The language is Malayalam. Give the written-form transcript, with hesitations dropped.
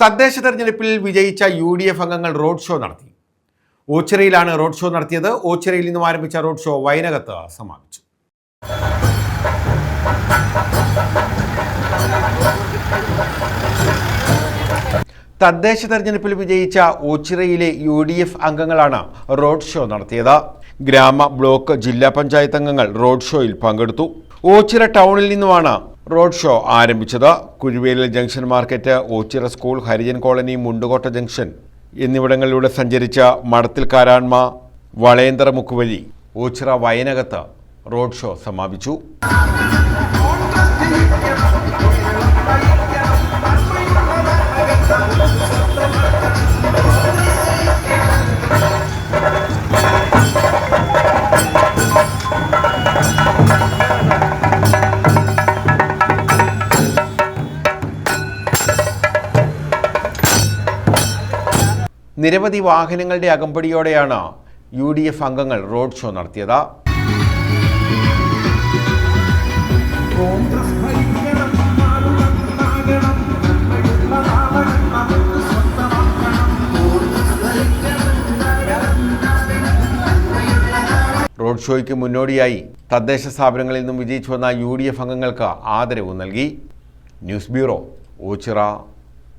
തദ്ദേശ തെരഞ്ഞെടുപ്പിൽ വിജയിച്ച UDF അംഗങ്ങൾ റോഡ് ഷോ നടത്തി. ഓച്ചിറയിലാണ് റോഡ് ഷോ നടത്തിയത്. ഓച്ചിറയിൽ നിന്നും ആരംഭിച്ച റോഡ് ഷോ വയനകത്ത് സമാപിച്ചു. തദ്ദേശ തെരഞ്ഞെടുപ്പിൽ വിജയിച്ച ഓച്ചിറയിലെ UDF അംഗങ്ങളാണ് റോഡ് ഷോ നടത്തിയത്. ഗ്രാമ, ബ്ലോക്ക്, ജില്ലാ പഞ്ചായത്ത് അംഗങ്ങൾ റോഡ് ഷോയിൽ പങ്കെടുത്തു. ഓച്ചിറ ടൗണിൽ നിന്നുമാണ് റോഡ് ഷോ ആരംഭിച്ചത്. കുരുവേലിൽ junction market, Ochira school, Harijan colony, Mundukotta junction എന്നിവിടങ്ങളിലൂടെ സഞ്ചരിച്ച മടത്തിൽ കാരാൺമ, വളയന്തറ മുക്കുവഴി ഓച്ചിറ വയനകത്ത് റോഡ് ഷോ സമാപിച്ചു. നിരവധി വാഹനങ്ങളുടെ അകമ്പടിയോടെയാണ് UDF അംഗങ്ങൾ റോഡ് ഷോ നടത്തിയത്. റോഡ് ഷോയ്ക്ക് മുന്നോടിയായി തദ്ദേശ സ്ഥാപനങ്ങളിൽ നിന്നും വിജയിച്ചു വന്ന UDF അംഗങ്ങൾക്ക് ആദരവ് നൽകി. News bureau, Ochira.